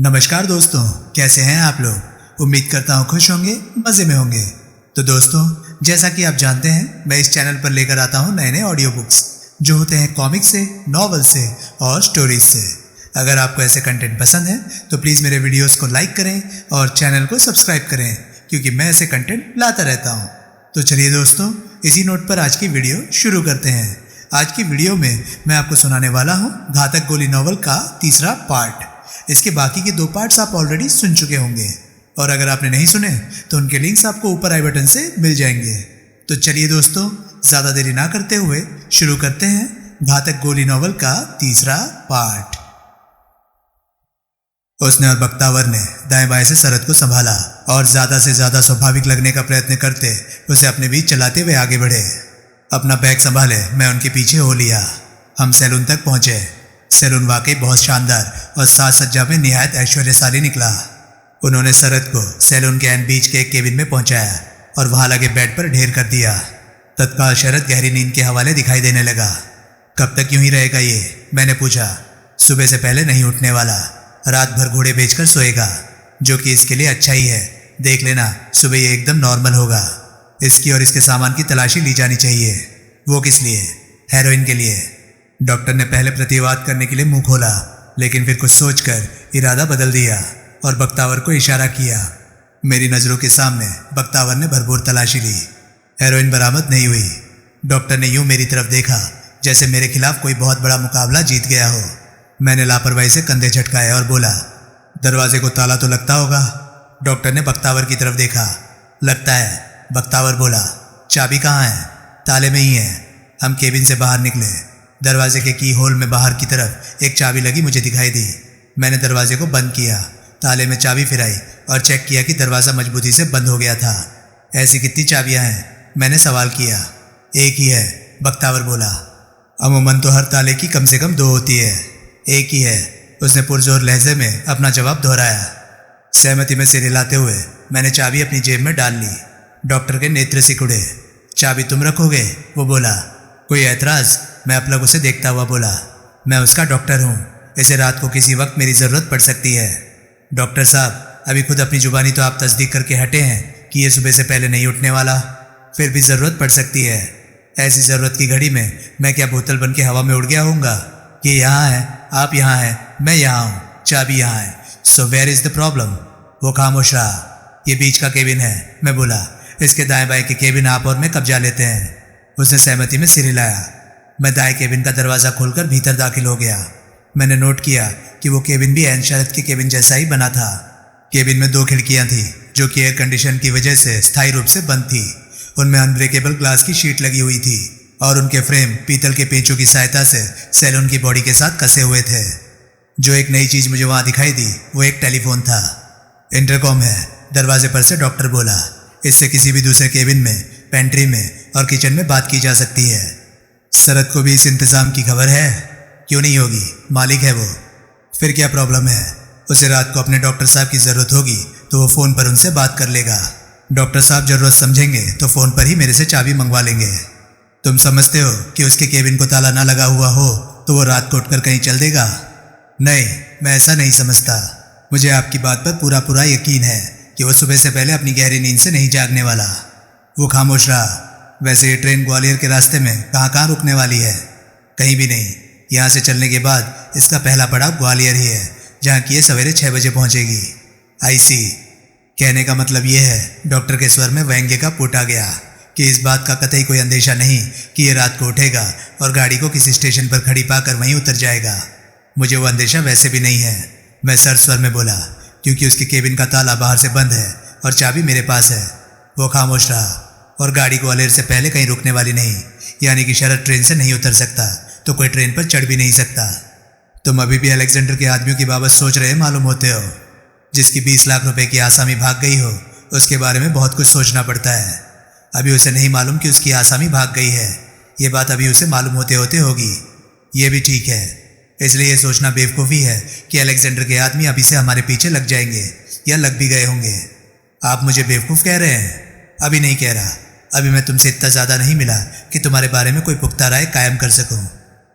नमस्कार दोस्तों, कैसे हैं आप लोग। उम्मीद करता हूँ खुश होंगे, मज़े में होंगे। तो दोस्तों, जैसा कि आप जानते हैं, मैं इस चैनल पर लेकर आता हूँ नए नए ऑडियो बुक्स जो होते हैं कॉमिक से, नॉवल से और स्टोरीज से। अगर आपको ऐसे कंटेंट पसंद है तो प्लीज़ मेरे वीडियोस को लाइक करें और चैनल को सब्सक्राइब करें, क्योंकि मैं ऐसे कंटेंट लाता रहता हूँ। तो चलिए दोस्तों, इसी नोट पर आज की वीडियो शुरू करते हैं। आज की वीडियो में मैं आपको सुनाने वाला हूँ घातक गोली नॉवल का तीसरा पार्ट। इसके बाकी के 2 पार्ट्स आप ऑलरेडी सुन चुके होंगे, और अगर आपने नहीं सुने तो उनके लिंक्स आपको ऊपर आई बटन से मिल जाएंगे। तो चलिए दोस्तों, ज़्यादा देरी ना करते हुए शुरू करते हैं घातक गोली नॉवल का तीसरा पार्ट। उसने और बख्तावर ने दाएं बाएं से शरद को संभाला और ज़्यादा से ज़्यादा स्वाभाविक लगने का प्रयत्न करते उसे अपने बीच चलाते हुए आगे बढ़े। अपना बैग संभाले मैं उनके पीछे हो लिया। हम सैलून तक पहुंचे। सैलून वाकई बहुत शानदार और साज सज्जा में निहायत ऐश्वर्यशाली निकला। उन्होंने शरद को सैलून के एंड बीच के एक केबिन में पहुंचाया और वहां लगे बेड पर ढेर कर दिया। तत्काल शरद गहरी नींद के हवाले दिखाई देने लगा। कब तक यूं ही रहेगा ये, मैंने पूछा। सुबह से पहले नहीं उठने वाला, रात भर घोड़े बेचकर सोएगा, जो कि इसके लिए अच्छा ही है। देख लेना, सुबह ये एकदम नॉर्मल होगा। इसकी और इसके सामान की तलाशी ली जानी चाहिए। वो किस लिए? हेरोइन के लिए। डॉक्टर ने पहले प्रतिवाद करने के लिए मुंह खोला, लेकिन फिर कुछ सोचकर इरादा बदल दिया और बख्तावर को इशारा किया। मेरी नज़रों के सामने बख्तावर ने भरपूर तलाशी ली। हेरोइन बरामद नहीं हुई। डॉक्टर ने यूं मेरी तरफ देखा जैसे मेरे खिलाफ कोई बहुत बड़ा मुकाबला जीत गया हो। मैंने लापरवाही से कंधे झटकाए और बोला, दरवाजे को ताला तो लगता होगा। डॉक्टर ने बख्तावर की तरफ देखा। लगता है, बख्तावर बोला। चाबी कहाँ है? ताले में ही है। हम केबिन से बाहर निकले। दरवाजे के की होल में बाहर की तरफ एक चाबी लगी मुझे दिखाई दी। मैंने दरवाजे को बंद किया, ताले में चाबी फिराई और चेक किया कि दरवाज़ा मजबूती से बंद हो गया था। ऐसी कितनी चाबियां हैं? मैंने सवाल किया। एक ही है, बख्तावर बोला। अमूमन तो हर ताले की कम से कम 2 होती है। एक ही है, उसने पुरजोर लहजे में अपना जवाब दोहराया। सहमति में सिर हिलाते हुए मैंने चाबी अपनी जेब में डाल ली। डॉक्टर के नेत्र सिकुड़े। चाबी तुम रखोगे? वो बोला। कोई ऐतराज़? मैं अपलक उसे देखता हुआ बोला। मैं उसका डॉक्टर हूँ, इसे रात को किसी वक्त मेरी ज़रूरत पड़ सकती है। डॉक्टर साहब, अभी खुद अपनी जुबानी तो आप तस्दीक करके हटे हैं कि ये सुबह से पहले नहीं उठने वाला, फिर भी ज़रूरत पड़ सकती है। ऐसी ज़रूरत की घड़ी में मैं क्या बोतल बन के हवा में उड़ गया होऊंगा? ये यहाँ है, आप यहाँ हैं, मैं यहाँ हूँ, चाबी यहाँ है। So where is the problem? वो खामोश रहा। ये बीच का केबिन है, मैं बोला। इसके दाएं बाएं के केबिन आप और मैं कब्जा लेते हैं। उसने सहमति में सिर हिलाया। मैं दाएं केबिन का दरवाज़ा खोलकर भीतर दाखिल हो गया। मैंने नोट किया कि वो केबिन भी ऐन शरद के केबिन जैसा ही बना था। केबिन में 2 खिड़कियां थी जो कि एयर कंडीशन की वजह से स्थायी रूप से बंद थी। उनमें अनब्रेकेबल ग्लास की शीट लगी हुई थी और उनके फ्रेम पीतल के पेंचों की सहायता से सैलून की बॉडी के साथ कसे हुए थे। जो एक नई चीज़ मुझे वहाँ दिखाई दी वो एक टेलीफोन था। इंटरकॉम है, दरवाजे पर से डॉक्टर बोला। इससे किसी भी दूसरे केबिन में, पेंट्री में और किचन में बात की जा सकती है। शरद को भी इस इंतज़ाम की खबर है? क्यों नहीं होगी, मालिक है वो। फिर क्या प्रॉब्लम है? उसे रात को अपने डॉक्टर साहब की ज़रूरत होगी तो वो फ़ोन पर उनसे बात कर लेगा। डॉक्टर साहब ज़रूरत समझेंगे तो फ़ोन पर ही मेरे से चाबी मंगवा लेंगे। तुम समझते हो कि उसके केबिन को ताला ना लगा हुआ हो तो वो रात को उठकर कहीं चल देगा? नहीं, मैं ऐसा नहीं समझता। मुझे आपकी बात पर पूरा यकीन है कि वो सुबह से पहले अपनी गहरी नींद से नहीं जागने वाला। वो खामोश रहा। वैसे ये ट्रेन ग्वालियर के रास्ते में कहाँ रुकने वाली है? कहीं भी नहीं। यहाँ से चलने के बाद इसका पहला पड़ाव ग्वालियर ही है, जहाँ की ये सवेरे 6 बजे पहुँचेगी। आई सी। कहने का मतलब ये है, डॉक्टर के स्वर में व्यंग्य का पुट आ गया, कि इस बात का कतई कोई अंदेशा नहीं कि ये रात को उठेगा और गाड़ी को किसी स्टेशन पर खड़ी पाकर वहीं उतर जाएगा। मुझे वो अंदेशा वैसे भी नहीं है, मैं सर्द स्वर में बोला, क्योंकि उसके केबिन का ताला बाहर से बंद है और चाबी मेरे पास है। वो खामोश रहा। और गाड़ी ग्वालियर से पहले कहीं रुकने वाली नहीं, यानी कि शरद ट्रेन से नहीं उतर सकता तो कोई ट्रेन पर चढ़ भी नहीं सकता। तुम अभी भी अलेक्जेंडर के आदमियों की बाबत सोच रहे मालूम होते हो। जिसकी 20 लाख रुपए की आसामी भाग गई हो, उसके बारे में बहुत कुछ सोचना पड़ता है। अभी उसे नहीं मालूम कि उसकी आसामी भाग गई है। ये बात अभी उसे मालूम होते होते होगी। ये भी ठीक है। इसलिए ये सोचना बेवकूफ़ी है कि अलेक्जेंडर के आदमी अभी से हमारे पीछे लग जाएंगे या लग भी गए होंगे। आप मुझे बेवकूफ़ कह रहे हैं? अभी नहीं कह रहा। अभी मैं तुमसे इतना ज़्यादा नहीं मिला कि तुम्हारे बारे में कोई पुख्ता राय कायम कर सकूं।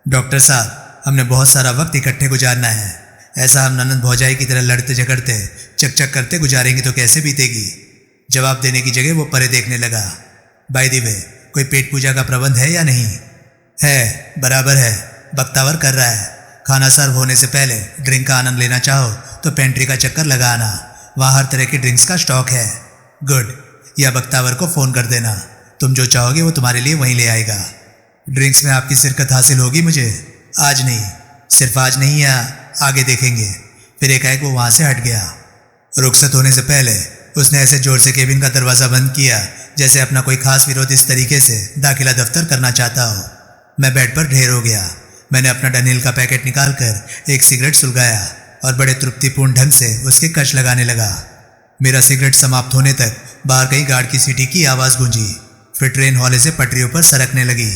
डॉक्टर साहब, हमने बहुत सारा वक्त इकट्ठे गुजारना है। कहीं भी नहीं। यहाँ से चलने के बाद इसका पहला पड़ाव ग्वालियर ही है, जहाँ की ये सवेरे 6 बजे पहुँचेगी। आई सी। कहने का मतलब ये है, डॉक्टर साहब, जर्नलिस्ट ऐसा हम ननद भौजाई की तरह लड़ते झगड़ते चकचक करते गुजारेंगे तो कैसे बीतेगी। जवाब देने की जगह वो परे देखने लगा। बाय द वे, कोई पेट पूजा का प्रबंध है या नहीं? है, बराबर है, बख्तावर कर रहा है। खाना सर्व होने से पहले ड्रिंक का आनंद लेना चाहो तो पेंट्री का चक्कर लगा आना, वहाँ हर तरह की ड्रिंक्स का स्टॉक है। गुड, या बख्तावर को फ़ोन कर देना, तुम जो चाहोगे वो तुम्हारे लिए वहीं ले आएगा। ड्रिंक्स में आपकी शिरकत हासिल होगी मुझे? आज नहीं, सिर्फ आज नहीं, या आगे देखेंगे। फिर एकाएक वो वहाँ से हट गया। रुखसत होने से पहले उसने ऐसे जोर से केबिन का दरवाज़ा बंद किया जैसे अपना कोई खास विरोध इस तरीके से दाखिला दफ्तर करना चाहता हो। मैं बेड पर ढेर हो गया। मैंने अपना डनील का पैकेट निकालकर एक सिगरेट सुलगाया और बड़े तृप्तिपूर्ण ढंग से उसके कश लगाने लगा। मेरा सिगरेट समाप्त होने तक बाहर कहीं गार्ड की सीटी की आवाज़ गूंजी। फिर ट्रेन हौले से पटरियों पर सरकने लगी।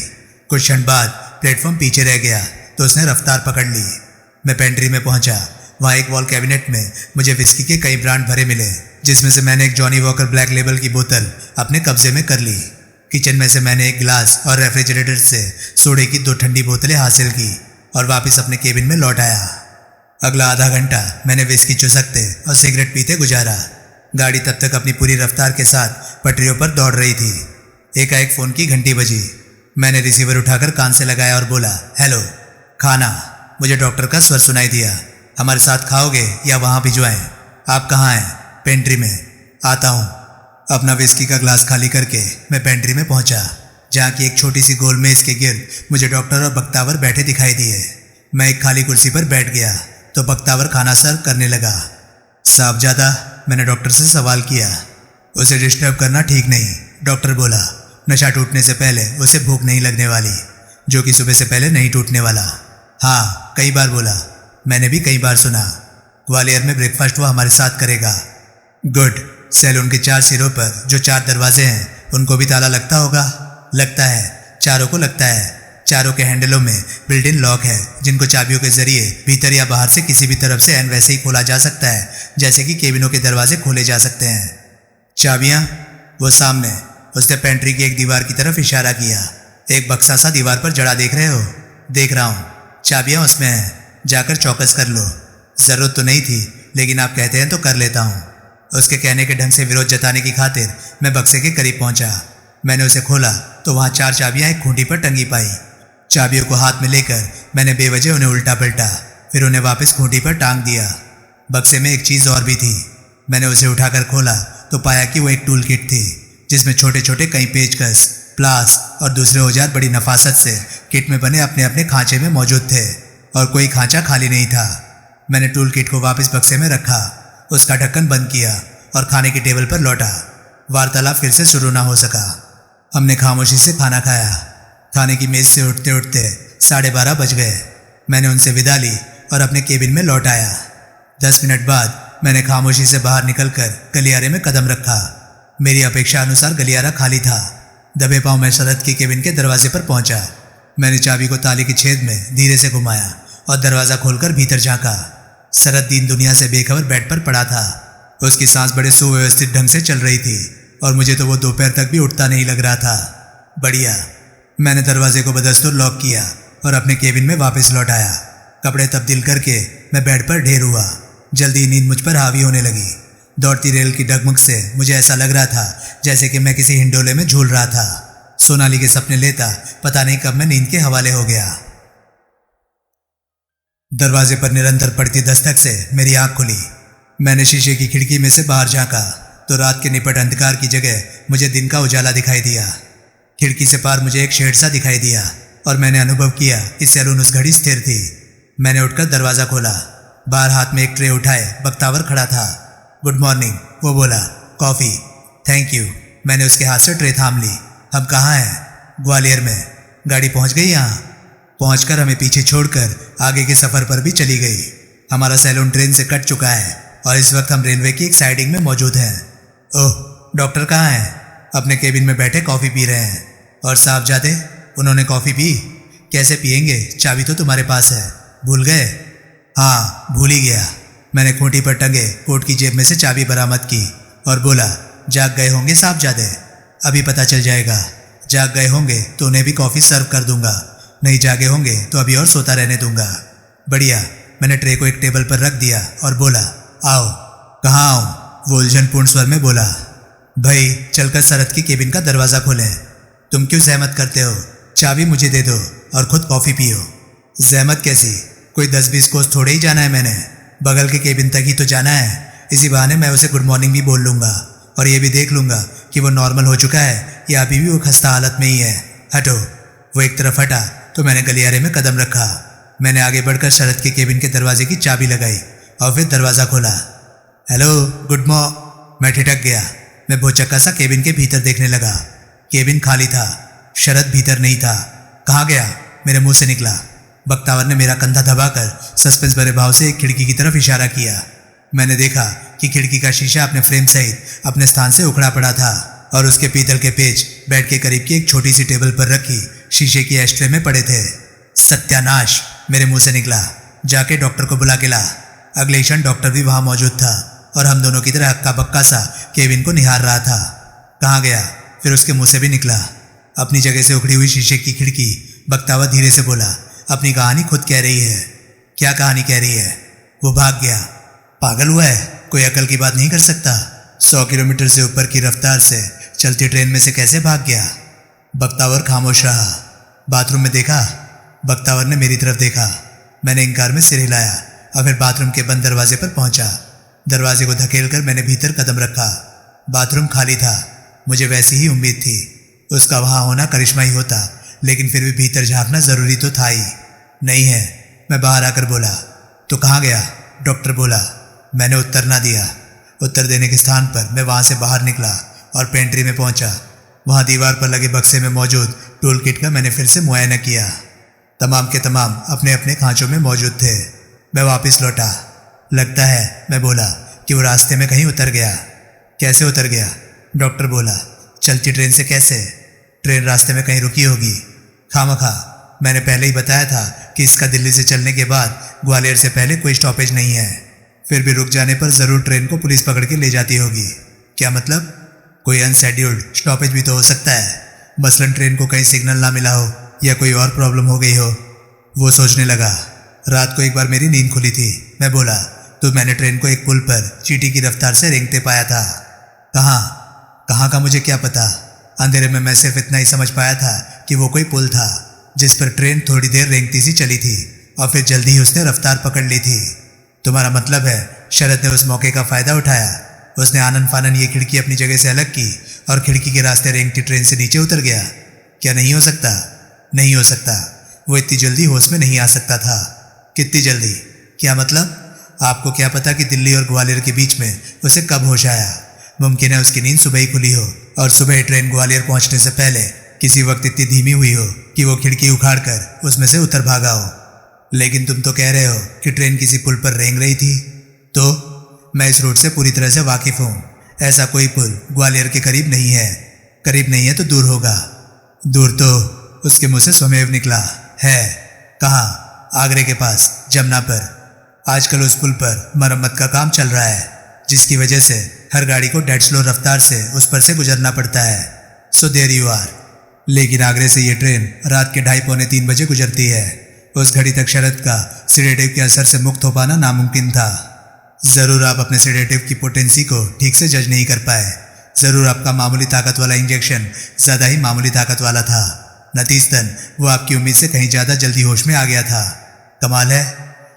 कुछ क्षण बाद प्लेटफॉर्म पीछे रह गया तो उसने रफ्तार पकड़ ली। मैं पेंट्री में पहुंचा। वहाँ एक वॉल कैबिनेट में मुझे विस्की के कई ब्रांड भरे मिले, जिसमें से मैंने एक जॉनी वॉकर ब्लैक लेबल की बोतल अपने कब्जे में कर ली। किचन में से मैंने एक गिलास और रेफ्रिजरेटर से सोडे की 2 ठंडी बोतलें हासिल की और वापस अपने केबिन में लौट आया। अगला आधा घंटा मैंने विस्की चुसकते और सिगरेट पीते गुजारा। गाड़ी तब तक अपनी पूरी रफ्तार के साथ पटरियों पर दौड़ रही थी। एकाएक फ़ोन की घंटी बजी। मैंने रिसीवर उठाकर कान से लगाया और बोला, हेलो। खाना। मुझे डॉक्टर का स्वर सुनाई दिया। हमारे साथ खाओगे या वहाँ भिजवाएं? आप कहाँ हैं? पेंट्री में। आता हूँ। अपना विस्की का ग्लास खाली करके मैं पेंट्री में पहुँचा, जहाँ की एक छोटी सी गोल मेज़ के गिर्द मुझे डॉक्टर और बख्तावर बैठे दिखाई दिए। मैं एक खाली कुर्सी पर बैठ गया तो बख्तावर खाना सर्व करने लगा। साहबजादा, मैंने डॉक्टर से सवाल किया। उसे डिस्टर्ब करना ठीक नहीं, डॉक्टर बोला। नशा टूटने से पहले उसे भूख नहीं लगने वाली, जो कि सुबह से पहले नहीं टूटने वाला। हाँ, कई बार बोला। मैंने भी कई बार सुना। ग्वालियर में ब्रेकफास्ट वो हमारे साथ करेगा। गुड। सैलून के 4 सिरों पर जो 4 दरवाजे हैं उनको भी ताला लगता होगा? लगता है, चारों को लगता है। चारों के हैंडलों में बिल्ट इन लॉक है, जिनको चाबियों के जरिए भीतर या बाहर से किसी भी तरफ से एन वैसे ही खोला जा सकता है जैसे कि केबिनों के दरवाजे खोले जा सकते हैं। चाबियाँ? वो सामने। उसने पेंट्री की एक दीवार की तरफ इशारा किया। एक बक्सा सा दीवार पर जड़ा देख रहे हो? देख रहा हूँ। चाबियाँ उसमें हैं, जाकर चौकस कर लो। ज़रूरत तो नहीं थी, लेकिन आप कहते हैं तो कर लेता हूँ। उसके कहने के ढंग से विरोध जताने की खातिर मैं बक्से के करीब पहुंचा। मैंने उसे खोला तो वहाँ 4 चाबियाँ एक खूंटी पर टंगी पाई। चाबियों को हाथ में लेकर मैंने बेवजह उन्हें उल्टा पलटा, फिर उन्हें वापस खूंटी पर टांग दिया। बक्से में एक चीज़ और भी थी। मैंने उसे उठाकर खोला तो पाया कि वो एक टूल किट थी, जिसमें छोटे छोटे कई पेचकस, प्लास और दूसरे औजार बड़ी नफासत से किट में बने अपने अपने खांचे में मौजूद थे और कोई खांचा खाली नहीं था। मैंने टूल किट को वापस बक्से में रखा, उसका ढक्कन बंद किया और खाने की टेबल पर लौटा। वार्तालाप फिर से शुरू ना हो सका। हमने खामोशी से खाना खाया। खाने की मेज़ से उठते उठते 12:30 बज गए। मैंने उनसे विदा ली और अपने केबिन में लौट आया। 10 मिनट बाद मैंने खामोशी से बाहर निकलकर गलियारे में कदम रखा। मेरी अपेक्षा अनुसार गलियारा खाली था। दबे पांव मैं शरद की केबिन के दरवाजे पर पहुंचा। मैंने चाबी को ताले के छेद में धीरे से घुमाया और दरवाज़ा खोलकर भीतर झांका। शरद दीन दुनिया से बेखबर बेड पर पड़ा था। उसकी सांस बड़े सुव्यवस्थित ढंग से चल रही थी और मुझे तो वो दोपहर तक भी उठता नहीं लग रहा था। बढ़िया। मैंने दरवाजे को बदस्तूर लॉक किया और अपने केबिन में वापस लौट आया। कपड़े तब्दील करके मैं बेड पर ढेर हुआ। जल्दी नींद मुझ पर हावी होने लगी। दौड़ती रेल की डगमग से मुझे ऐसा लग रहा था जैसे कि मैं किसी हिंडोले में झूल रहा था। सोनाली के सपने लेता पता नहीं कब मैं नींद के हवाले हो गया। दरवाजे पर निरंतर पड़ती दस्तक से मेरी आंख खुली। मैंने शीशे की खिड़की में से बाहर झांका तो रात के निपट अंधकार की जगह मुझे दिन का उजाला दिखाई दिया। खिड़की से पार मुझे एक शेड सा दिखाई दिया और मैंने अनुभव किया कि सैलून उस घड़ी स्थिर थी। मैंने उठकर दरवाज़ा खोला। बाहर हाथ में एक ट्रे उठाए बख्तावर खड़ा था। गुड मॉर्निंग, वो बोला। कॉफ़ी? Thank you. मैंने उसके हाथ से ट्रे थाम ली। हम कहाँ हैं? ग्वालियर में। गाड़ी पहुँच गई यहाँ? पहुँचकर हमें पीछे छोड़कर आगे के सफ़र पर भी चली गई। हमारा सैलून ट्रेन से कट चुका है और इस वक्त हम रेलवे की एक साइडिंग में मौजूद हैं। ओह, डॉक्टर कहाँ हैं? अपने केबिन में बैठे कॉफ़ी पी रहे हैं। और साहबजादे? उन्होंने कॉफ़ी पी? कैसे पियेंगे? चाबी तो तुम्हारे पास है। भूल गए? हाँ, भूल ही गया। मैंने खूंटी पर टंगे कोट की जेब में से चाबी बरामद की और बोला, जाग गए होंगे साहबजादे? अभी पता चल जाएगा। जाग गए होंगे तो उन्हें भी कॉफ़ी सर्व कर दूंगा, नहीं जागे होंगे तो अभी और सोता रहने दूंगा। बढ़िया। मैंने ट्रे को एक टेबल पर रख दिया और बोला, आओ। कहाँ आऊँ? वो उलझनपूर्ण स्वर में बोला। भाई चलकर शरद की केबिन का दरवाज़ा खोलें। तुम क्यों जहमत करते हो? चाबी मुझे दे दो और खुद कॉफ़ी पियो। जहमत कैसी? कोई 10-20 कोस थोड़े ही जाना है मैंने, बगल के केबिन तक ही तो जाना है। इसी बहाने मैं उसे गुड मॉर्निंग भी बोल लूँगा और ये भी देख लूँगा कि वो नॉर्मल हो चुका है या अभी भी वो खस्ता हालत में ही है। हटो। वो एक तरफ हटा तो मैंने गलियारे में कदम रखा। मैंने आगे बढ़कर शरद के केबिन के दरवाजे की चाबी लगाई और फिर दरवाज़ा खोला। Hello, good morning. मैं ठिठक गया। मैं भौचक्का सा केबिन के भीतर देखने लगा। केबिन खाली था, शरद भीतर नहीं था। कहाँ गया? मेरे मुंह से निकला। बख्तावर ने मेरा कंधा दबाकर सस्पेंस भरे भाव से एक खिड़की की तरफ इशारा किया। मैंने देखा कि खिड़की का शीशा अपने फ्रेम सहित अपने स्थान से उखड़ा पड़ा था और उसके पीतल के पेच बेड के करीब की एक छोटी सी टेबल पर रखी शीशे की एस्ट्रे में पड़े थे। सत्यानाश, मेरे मुंह से निकला। जाके डॉक्टर को बुला के ला। अगले क्षण डॉक्टर भी वहां मौजूद था और हम दोनों की तरह हक्का बक्का सा केबिन को निहार रहा था। कहाँ गया? फिर उसके मुंह से भी निकला। अपनी जगह से उखड़ी हुई शीशे की खिड़की। बख्तावर धीरे से बोला, अपनी कहानी खुद कह रही है। क्या कहानी कह रही है? वो भाग गया। पागल हुआ है? कोई अकल की बात नहीं कर सकता? 100 किलोमीटर से ऊपर की रफ्तार से चलती ट्रेन में से कैसे भाग गया? बख्तावर खामोश रहा। बाथरूम में देखा? बख्तावर ने मेरी तरफ देखा। मैंने इंकार में सिर हिलाया और फिर बाथरूम के बंद दरवाजे पर पहुंचा। दरवाजे को धकेलकर मैंने भीतर कदम रखा। बाथरूम खाली था। मुझे वैसी ही उम्मीद थी। उसका वहां होना करिश्मा ही होता, लेकिन फिर भी भीतर झांकना जरूरी तो था ही। नहीं है। मैं बाहर आकर बोला। तो कहाँ गया? डॉक्टर बोला। मैंने उत्तर ना दिया। उत्तर देने के स्थान पर मैं वहां से बाहर निकला और पेंट्री में पहुंचा। वहां दीवार पर लगे बक्से में मौजूद टूल किट का मैंने फिर से मुआयना किया। तमाम के तमाम अपने अपने खांचों में मौजूद थे। मैं वापस लौटा। लगता है, मैं बोला, कि वो रास्ते में कहीं उतर गया। कैसे उतर गया? डॉक्टर बोला। चलती ट्रेन से कैसे? ट्रेन रास्ते में कहीं रुकी होगी। खामखा, मैंने पहले ही बताया था कि इसका दिल्ली से चलने के बाद ग्वालियर से पहले कोई स्टॉपेज नहीं है। फिर भी रुक जाने पर जरूर ट्रेन को पुलिस पकड़ के ले जाती होगी। क्या मतलब? कोई अनशेड्यूल्ड स्टॉपेज भी तो हो सकता है। मसलन ट्रेन को कहीं सिग्नल ना मिला हो या कोई और प्रॉब्लम हो गई हो। वो सोचने लगा। रात को एक बार मेरी नींद खुली थी। मैं बोला, तो मैंने ट्रेन को एक पुल पर चींटी की रफ्तार से रेंगते पाया था। कहाँ का मुझे क्या पता। अंधेरे में मैं सिर्फ इतना ही समझ पाया था कि वो कोई पुल था जिस पर ट्रेन थोड़ी देर रेंगती सी चली थी और फिर जल्दी ही उसने रफ्तार पकड़ ली थी। तुम्हारा मतलब है शरद ने उस मौके का फायदा उठाया? उसने आनन फानन ये खिड़की अपनी जगह से अलग की और खिड़की के रास्ते रेंगती ट्रेन से नीचे उतर गया। क्या नहीं हो सकता? नहीं हो सकता। वो इतनी जल्दी होश में नहीं आ सकता था। कितनी जल्दी? क्या मतलब? आपको क्या पता कि दिल्ली और ग्वालियर के बीच में उसे कब होश आया? मुमकिन है उसकी नींद सुबह ही खुली हो और सुबह ही ट्रेन ग्वालियर पहुंचने से पहले किसी वक्त इतनी धीमी हुई हो कि वो खिड़की उखाड़कर उसमें से उतर भागा हो। लेकिन तुम तो कह रहे हो कि ट्रेन किसी पुल पर रेंग रही थी। तो मैं इस रूट से पूरी तरह से वाकिफ हूँ। ऐसा कोई पुल ग्वालियर के करीब नहीं है। करीब नहीं है तो दूर होगा। दूर तो, उसके मुंह से स्वमेव निकला। है। कहाँ? आगरे के पास, जमुना पर। आजकल उस पुल पर मरम्मत का काम चल रहा है, जिसकी वजह से हर गाड़ी को डेड स्लो रफ्तार से उस पर से गुजरना पड़ता है। So there you are. लेकिन आगरे से ये ट्रेन रात के 2:30-3 बजे गुजरती है। उस घड़ी तक शरद का सिडेटिव के असर से मुक्त हो पाना नामुमकिन था। जरूर आप अपने सिडेटिव की पोटेंसी को ठीक से जज नहीं कर पाए। जरूर आपका मामूली ताकत वाला इंजेक्शन ज्यादा ही मामूली ताकत वाला था। नतीजतन वो आपकी उम्मीद से कहीं ज्यादा जल्दी होश में आ गया था। कमाल है।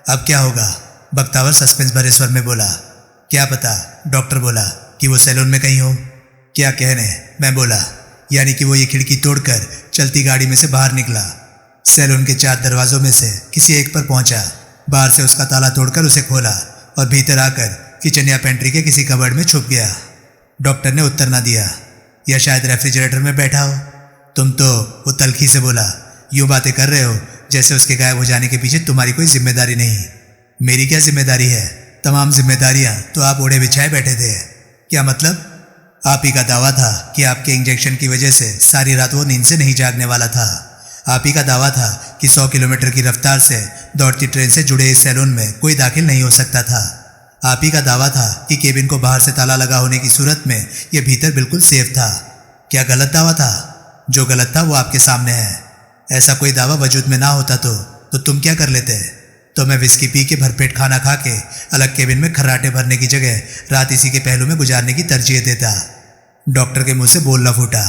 अब क्या होगा? बख्तावर सस्पेंस भरे स्वर में बोला। क्या पता? डॉक्टर बोला कि वो सैलून में कहीं हो। क्या कहने? मैं बोला, यानी कि वो ये खिड़की तोड़कर चलती गाड़ी में से बाहर निकला, सैलून के 4 दरवाजों में से किसी एक पर पहुंचा, बाहर से उसका ताला तोड़कर उसे खोला और भीतर आकर किचन या पेंट्री के किसी कबर्ड में छुप गया। डॉक्टर ने उत्तर ना दिया। या शायद रेफ्रिजरेटर में बैठा हो। तुम तो, वो तल्खी से बोला, यूं बातें कर रहे हो जैसे उसके गायब हो जाने के पीछे तुम्हारी कोई जिम्मेदारी नहीं। मेरी क्या जिम्मेदारी है? तमाम जिम्मेदारियां तो आप ओढ़े बिछाए बैठे थे। क्या मतलब? आप ही का दावा था कि आपके इंजेक्शन की वजह से सारी रात वो नींद से नहीं जागने वाला था। आप ही का दावा था कि 100 किलोमीटर की रफ्तार से दौड़ती ट्रेन से जुड़े इस सैलून में कोई दाखिल नहीं हो सकता था। आप ही का दावा था कि केबिन को बाहर से ताला लगा होने की सूरत में यह भीतर बिल्कुल सेफ था। क्या गलत दावा था? जो गलत था वो आपके सामने है। ऐसा कोई दावा वजूद में ना होता तो तुम क्या कर लेते? तो मैं विस्की पी के भरपेट खाना खा के अलग केबिन में खर्राटे भरने की जगह रात इसी के पहलू में गुजारने की तरजीह देता। डॉक्टर के मुंह से बोलना फूटा।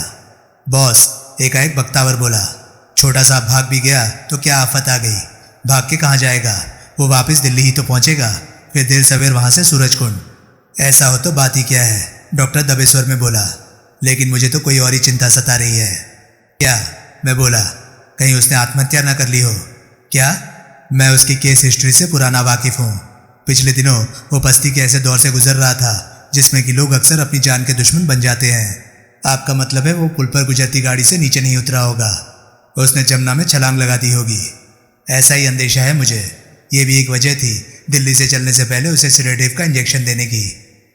बॉस, एकाएक बख्तावर बोला। छोटा साहब भाग भी गया तो क्या आफत आ गई? भाग के कहाँ जाएगा? वो वापस दिल्ली ही तो पहुंचेगा, फिर देर सवेर वहां से सूरजकुंड। ऐसा हो तो बात ही क्या है, डॉक्टर दबे स्वर में बोला। लेकिन मुझे तो कोई और ही चिंता सता रही है। क्या? मैं बोला, कहीं उसने आत्महत्या ना कर ली हो? क्या? मैं उसकी केस हिस्ट्री से पुराना वाकिफ हूँ। पिछले दिनों वो बस्ती के ऐसे दौर से गुजर रहा था जिसमें कि लोग अक्सर अपनी जान के दुश्मन बन जाते हैं। आपका मतलब है वो पुल पर गुजरती गाड़ी से नीचे नहीं उतरा होगा, उसने जमुना में छलांग लगा दी होगी। ऐसा ही अंदेशा है मुझे। ये भी एक वजह थी दिल्ली से चलने से पहले उसे सेडेटिव का इंजेक्शन देने की,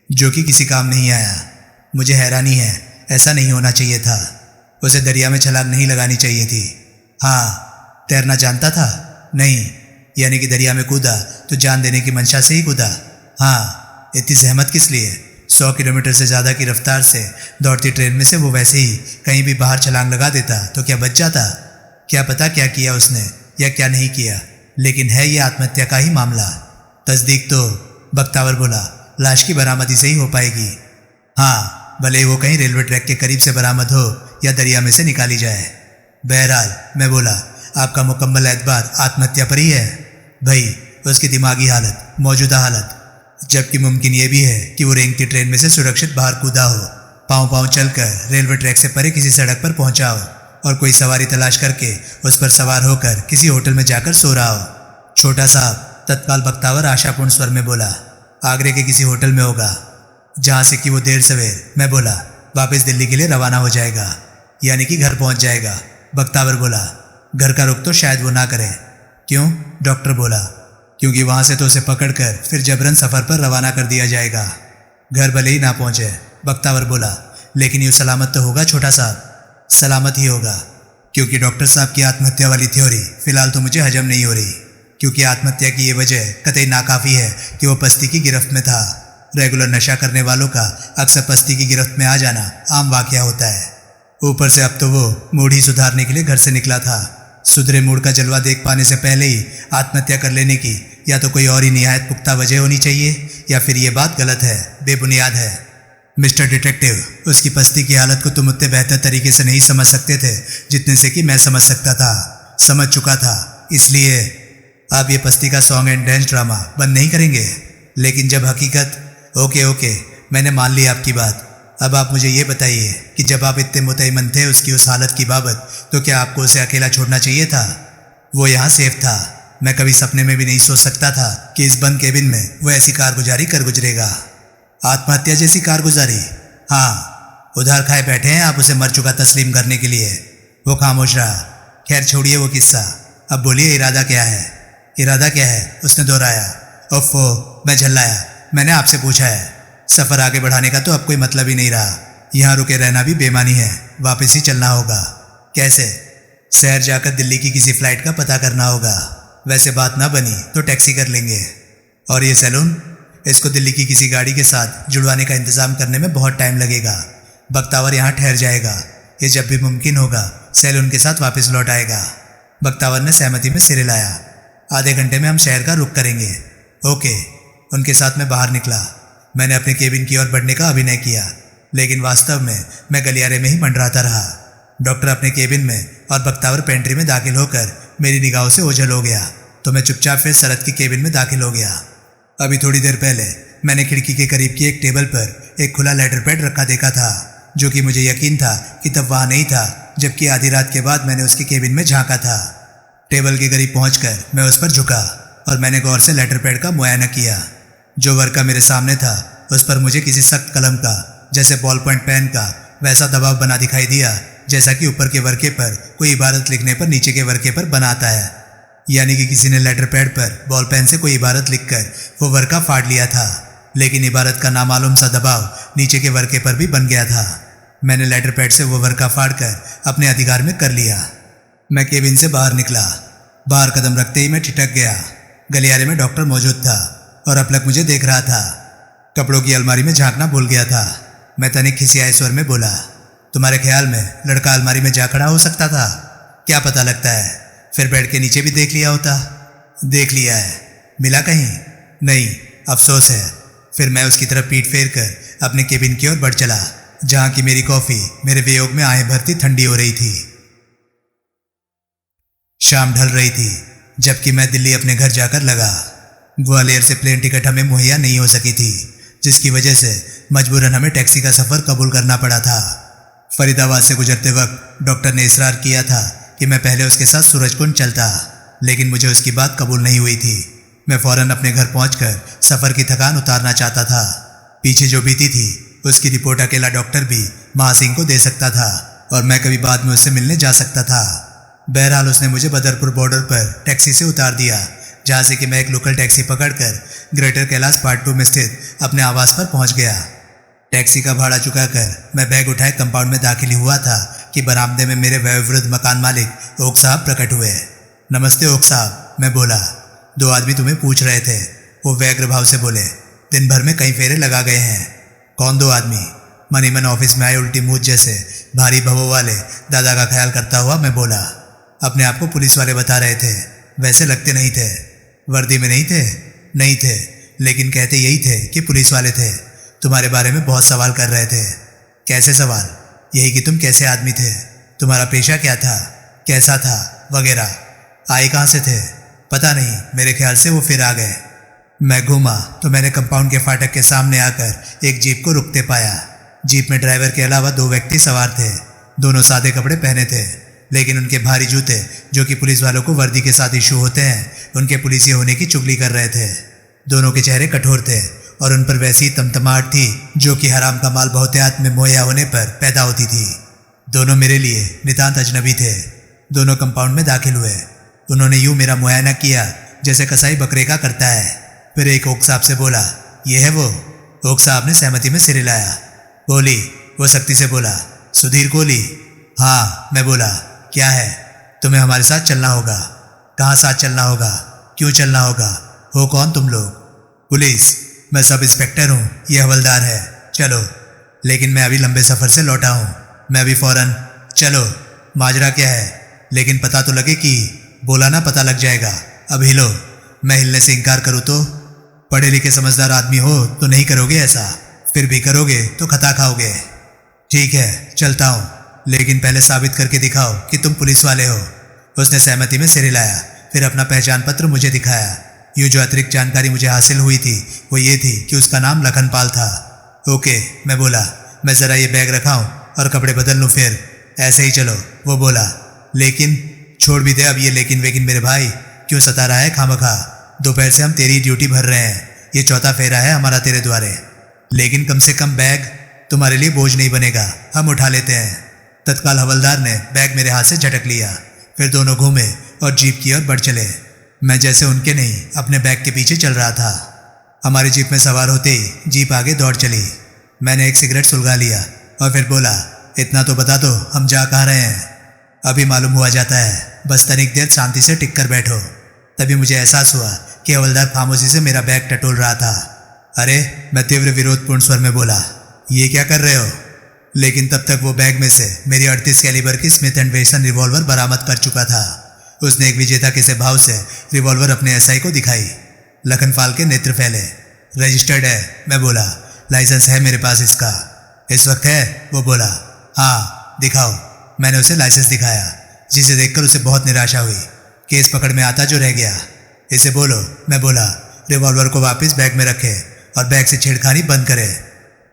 जो कि किसी काम नहीं आया। मुझे हैरानी है, ऐसा नहीं होना चाहिए था। उसे दरिया में छलांग नहीं लगानी चाहिए थी। हाँ, तैरना जानता था? नहीं। यानी कि दरिया में कूदा तो जान देने की मंशा से ही कूदा। हाँ, इतनी सहमत किस लिए? 100 किलोमीटर से ज़्यादा की रफ्तार से दौड़ती ट्रेन में से वो वैसे ही कहीं भी बाहर छलांग लगा देता तो क्या बच जाता? क्या पता क्या किया उसने या क्या नहीं किया, लेकिन है ये आत्महत्या का ही मामला। तस्दीक तो, बख्तावर बोला, लाश की बरामदी से ही हो पाएगी। हाँ, भले वो कहीं रेलवे ट्रैक के करीब से बरामद हो या दरिया में से निकाली जाए। बहरहाल, मैं बोला, आपका मुकम्मल एतबार आत्महत्या पर ही है। भाई, उसकी दिमागी हालत, मौजूदा हालत, जबकि मुमकिन ये भी है कि वो रेंगती ट्रेन में से सुरक्षित बाहर कूदा हो, पाँव पाँव चलकर रेलवे ट्रैक से परे किसी सड़क पर पहुंचा हो और कोई सवारी तलाश करके उस पर सवार होकर किसी होटल में जाकर सो रहा हो। छोटा साहब, तत्काल बख्तावर आशापूर्ण स्वर में बोला, आगरे के किसी होटल में होगा, जहाँ से कि वो देर सवेर, मैं बोला, वापस दिल्ली के लिए रवाना हो जाएगा, यानी कि घर पहुंच जाएगा। बख्तावर बोला, घर का रुख तो शायद वो ना करे। क्यों? डॉक्टर बोला, क्योंकि वहां से तो उसे पकड़कर फिर जबरन सफर पर रवाना कर दिया जाएगा। घर भले ही ना पहुंचे, बख्तावर बोला, लेकिन यूँ सलामत तो होगा छोटा साहब? सलामत ही होगा, क्योंकि डॉक्टर साहब की आत्महत्या वाली थ्योरी फिलहाल तो मुझे हजम नहीं हो रही। क्योंकि आत्महत्या की ये वजह कतई नाकाफी है कि वो पस्ती की गिरफ्त में था। रेगुलर नशा करने वालों का अक्सर पस्ती की गिरफ्त में आ जाना आम वाकया होता है। ऊपर से अब तो वो मूड ही सुधारने के लिए घर से निकला था। सुधरे मूड का जलवा देख पाने से पहले ही आत्महत्या कर लेने की या तो कोई और ही निहायत पुख्ता वजह होनी चाहिए, या फिर ये बात गलत है, बेबुनियाद है। मिस्टर डिटेक्टिव, उसकी पस्ती की हालत को तुम उतने बेहतर तरीके से नहीं समझ सकते थे जितने से कि मैं समझ सकता था, समझ चुका था। इसलिए आप ये पस्ती का सॉन्ग एंड डांस ड्रामा बंद नहीं करेंगे। लेकिन जब हकीकत, ओके, मैंने मान ली आपकी बात। अब आप मुझे ये बताइए कि जब आप इतने मुतमईन थे उसकी उस हालत की बाबत, तो क्या आपको उसे अकेला छोड़ना चाहिए था? वो यहाँ सेफ था। मैं कभी सपने में भी नहीं सोच सकता था कि इस बंद केबिन में वो ऐसी कारगुजारी कर गुजरेगा। आत्महत्या जैसी कारगुजारी? हाँ, उधार खाए बैठे हैं आप उसे मर चुका तस्लीम करने के लिए। वो खामोश रहा। खैर छोड़िए वो किस्सा, अब बोलिए इरादा क्या है? इरादा क्या है? उसने दोहराया। ओफो, मैं झल्लाया। मैंने आपसे पूछा है। सफ़र आगे बढ़ाने का तो अब कोई मतलब ही नहीं रहा। यहाँ रुके रहना भी बेमानी है, वापस ही चलना होगा। कैसे? शहर जाकर दिल्ली की किसी फ्लाइट का पता करना होगा। वैसे बात ना बनी तो टैक्सी कर लेंगे। और ये सैलून, इसको दिल्ली की किसी गाड़ी के साथ जुड़वाने का इंतज़ाम करने में बहुत टाइम लगेगा। बख्तावर यहाँ ठहर जाएगा। ये जब भी मुमकिन होगा सैलून के साथ वापस लौट आएगा। बख्तावर ने सहमति में सिर हिलाया। आधे घंटे में हम शहर का रुख करेंगे। ओके। उनके साथ मैं बाहर निकला। मैंने अपने केबिन की ओर बढ़ने का अभिनय किया, लेकिन वास्तव में मैं गलियारे में ही मंडराता रहा। डॉक्टर अपने केबिन में और बख्तावर पेंट्री में दाखिल होकर मेरी निगाहों से ओझल हो गया, तो मैं चुपचाप फिर सरहद की केबिन में दाखिल हो गया। अभी थोड़ी देर पहले मैंने खिड़की के करीब की एक टेबल पर एक खुला लेटर पैड रखा देखा था, जो कि मुझे यकीन था कि तब वहाँ नहीं था, जबकि आधी रात के बाद मैंने उसके केबिन में झांका था। टेबल के करीब पहुंचकर मैं उस पर झुका और मैंने गौर से लेटर पैड का मुआयना किया। जो वर्का मेरे सामने था उस पर मुझे किसी सख्त कलम का, जैसे बॉल पॉइंट पेन का, वैसा दबाव बना दिखाई दिया जैसा कि ऊपर के वर्के पर कोई इबारत लिखने पर नीचे के वर्के पर बनाता है। यानी कि किसी ने लेटर पैड पर बॉल पेन से कोई इबारत लिखकर वो वर्का फाड़ लिया था, लेकिन इबारत का नामालूम सा दबाव नीचे के वर्के पर भी बन गया था। मैंने लेटर पैड से वो वर्का फाड़ कर अपने अधिकार में कर लिया। मैं केबिन से बाहर निकला। बाहर कदम रखते ही मैं ठिठक गया। गलियारे में डॉक्टर मौजूद था और अपलक मुझे देख रहा था। कपड़ों की अलमारी में झांकना भूल गया था। मैं तनिक खिसियाए स्वर में बोला, तुम्हारे ख्याल में लड़का अलमारी में जा खड़ा हो सकता था? क्या पता लगता है, फिर बेड के नीचे भी देख लिया होता। देख लिया है। मिला कहीं? नहीं, अफसोस है। फिर मैं उसकी तरफ पीठ फेर कर अपने केबिन की ओर बढ़ चला, जहां की मेरी कॉफी मेरे वियोग में आए भरती ठंडी हो रही थी। शाम ढल रही थी जबकि मैं दिल्ली अपने घर जाकर लगा। ग्वालियर से प्लेन टिकट हमें मुहैया नहीं हो सकी थी, जिसकी वजह से मजबूरन हमें टैक्सी का सफ़र कबूल करना पड़ा था। फरीदाबाद से गुजरते वक्त डॉक्टर ने इसरार किया था कि मैं पहले उसके साथ सूरजकुंड चलता, लेकिन मुझे उसकी बात कबूल नहीं हुई थी। मैं फौरन अपने घर पहुंचकर सफ़र की थकान उतारना चाहता था। पीछे जो बीती थी उसकी रिपोर्ट अकेला डॉक्टर भी महासिंह को दे सकता था और मैं कभी बाद में उससे मिलने जा सकता था। बहरहाल उसने मुझे बदरपुर बॉर्डर पर टैक्सी से उतार दिया, जहाँ से कि मैं एक लोकल टैक्सी पकड़कर ग्रेटर कैलाश पार्ट 2 में स्थित अपने आवास पर पहुंच गया। टैक्सी का भाड़ा चुकाकर मैं बैग उठाए कंपाउंड में दाखिल हुआ था कि बरामदे में मेरे वयोवृद्ध मकान मालिक ओक साहब प्रकट हुए। नमस्ते ओक साहब, मैं बोला। 2 आदमी तुम्हें पूछ रहे थे, वो व्यग्र भाव से बोले। दिन भर में कई फेरे लगा गए हैं। कौन 2 आदमी? मनी मन ऑफिस में आए उल्टी मूछ जैसे भारी भवों वाले दादा का ख्याल करता हुआ मैं बोला। अपने आप को पुलिस वाले बता रहे थे, वैसे लगते नहीं थे। वर्दी में नहीं थे? नहीं थे, लेकिन कहते यही थे कि पुलिस वाले थे। तुम्हारे बारे में बहुत सवाल कर रहे थे। कैसे सवाल? यही कि तुम कैसे आदमी थे, तुम्हारा पेशा क्या था, कैसा था वगैरह। आए कहाँ से थे? पता नहीं, मेरे ख्याल से वो फिर आ गए। मैं घूमा तो मैंने कंपाउंड के फाटक के सामने आकर एक जीप को रुकते पाया। जीप में ड्राइवर के अलावा 2 व्यक्ति सवार थे। दोनों सादे कपड़े पहने थे, लेकिन उनके भारी जूते, जो कि पुलिस वालों को वर्दी के साथ इशू होते हैं, उनके पुलिसिया होने की चुगली कर रहे थे। दोनों के चेहरे कठोर थे और उन पर वैसी तमतमाहट थी जो कि हराम का माल बहुतायत में मुहैया होने पर पैदा होती थी। दोनों मेरे लिए नितांत अजनबी थे। दोनों कंपाउंड में दाखिल हुए। उन्होंने यूं मेरा मुआयना किया जैसे कसाई बकरे का करता है। फिर एक ओक साहब से बोला, ये है वो? ओक साहब ने सहमति में सिर हिलाया। कोहली, वो सख्ती से बोला। सुधीर कोहली? हाँ, मैं बोला। क्या है? तुम्हें हमारे साथ चलना होगा। कहाँ साथ चलना होगा? क्यों चलना होगा? हो कौन तुम लोग? पुलिस। मैं सब इंस्पेक्टर हूँ, ये हवलदार है। चलो। लेकिन मैं अभी लंबे सफ़र से लौटा हूँ, मैं अभी फौरन। चलो। माजरा क्या है? लेकिन पता तो लगे कि। बोला ना, पता लग जाएगा। अब हिलो। मैं हिलने से इनकार करूँ तो? पढ़े लिखे समझदार आदमी हो तो नहीं करोगे ऐसा, फिर भी करोगे तो खता खाओगे। ठीक है, चलता हूँ, लेकिन पहले साबित करके दिखाओ कि तुम पुलिस वाले हो। उसने सहमति में सिर हिलाया, फिर अपना पहचान पत्र मुझे दिखाया। यूँ जो अतिरिक्त जानकारी मुझे हासिल हुई थी वो ये थी कि उसका नाम लखनपाल था। ओके, मैं बोला। मैं ज़रा ये बैग रखाऊं और कपड़े बदल लूँ, फिर ऐसे ही चलो। वो बोला। लेकिन? छोड़ भी दे अब ये लेकिन वेकिन मेरे भाई, क्यों सता रहा है खामखा? दोपहर से हम तेरी ड्यूटी भर रहे हैं, ये चौथा फेरा है हमारा तेरे द्वारे। लेकिन कम से कम बैग तुम्हारे लिए बोझ नहीं बनेगा, हम उठा लेते हैं। तत्काल हवलदार ने बैग मेरे हाथ से झटक लिया। फिर दोनों घूमे और जीप की ओर बढ़ चले। मैं जैसे उनके नहीं अपने बैग के पीछे चल रहा था। हमारी जीप में सवार होते ही जीप आगे दौड़ चली। मैंने एक सिगरेट सुलगा लिया और फिर बोला, इतना तो बता दो हम जा कहाँ रहे हैं? अभी मालूम हुआ जाता है, बस तनिक देर शांति से टिक कर बैठो। तभी मुझे एहसास हुआ कि हवलदार खामोशी से मेरा बैग टटोल रहा था। अरे, मैं तीव्र विरोधपूर्ण स्वर में बोला, ये क्या कर रहे हो? लेकिन तब तक वो बैग में से मेरी 38 कैलिबर की स्मिथ एंड वेसन रिवॉल्वर बरामद कर चुका था। उसने एक विजेता के से भाव से रिवॉल्वर अपने एसआई को दिखाई। लखनपाल के नेत्र फैले। रजिस्टर्ड है, मैं बोला। लाइसेंस है मेरे पास इसका। इस वक्त है? वो बोला। हाँ, दिखाओ। मैंने उसे लाइसेंस दिखाया, जिसे देखकर उसे बहुत निराशा हुई। केस पकड़ में आता जो रह गया। इसे बोलो, मैं बोला। रिवॉल्वर को वापस बैग में रखे और बैग से छेड़खानी बंद करे।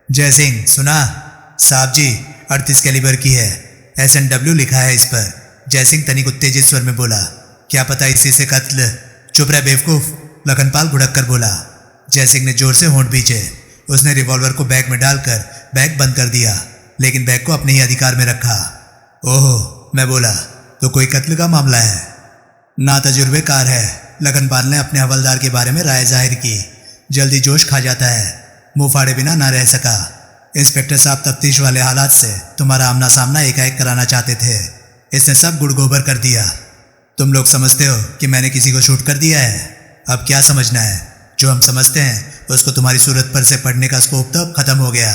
जय सिंह, सुना? साहब जी, 38 कैलिबर की है, SNW लिखा है इस पर। जय सिंह तनिक उत्तेजित स्वर में बोला। क्या पता इसी से कत्ल। चुप रहे बेवकूफ, लखनपाल भुड़क कर बोला। जय सिंह ने जोर से होंठ भींचे। उसने रिवॉल्वर को बैग में डालकर बैग बंद कर दिया, लेकिन बैग को अपने ही अधिकार में रखा। ओहो, मैं बोला, तो कोई कत्ल का मामला है? ना तजुर्बेकार है। लखनपाल ने अपने हवलदार के बारे में राय जाहिर की। जल्दी जोश खा जाता है, मुंह फाड़े बिना ना रह सका। इंस्पेक्टर साहब तफ्तीश वाले हालात से तुम्हारा आमना सामना एकाएक कराना चाहते थे। इसने सब गुड़ गोबर कर दिया। तुम लोग समझते हो कि मैंने किसी को शूट कर दिया है। अब क्या समझना है? जो हम समझते हैं उसको तुम्हारी सूरत पर से पढ़ने का स्कोप तो अब खत्म हो गया।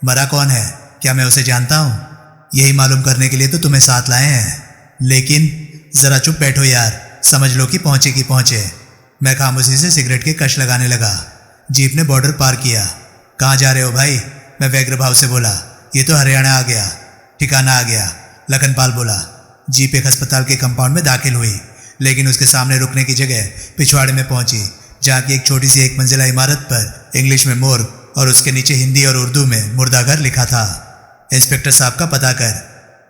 मरा कौन है? क्या मैं उसे जानता हूँ? यही मालूम करने के लिए तो तुम्हें साथ लाए हैं। लेकिन ज़रा चुप बैठो यार, समझ लो कि पहुँचे की पहुँचे। मैं खामोशी से सिगरेट के कश लगाने लगा। जीप ने बॉर्डर पार किया। कहाँ जा रहे हो भाई? मैं व्यग्र भाव से बोला। ये तो हरियाणा आ गया, ठिकाना आ गया, लखनपाल बोला। जीप एक अस्पताल के कंपाउंड में दाखिल हुई, लेकिन उसके सामने रुकने की जगह पिछवाड़े में पहुंची, जहाँ की एक छोटी सी 1 मंजिला इमारत पर इंग्लिश में मोर्ग और उसके नीचे हिंदी और उर्दू में मुर्दाघर लिखा था। इंस्पेक्टर साहब का पता कर।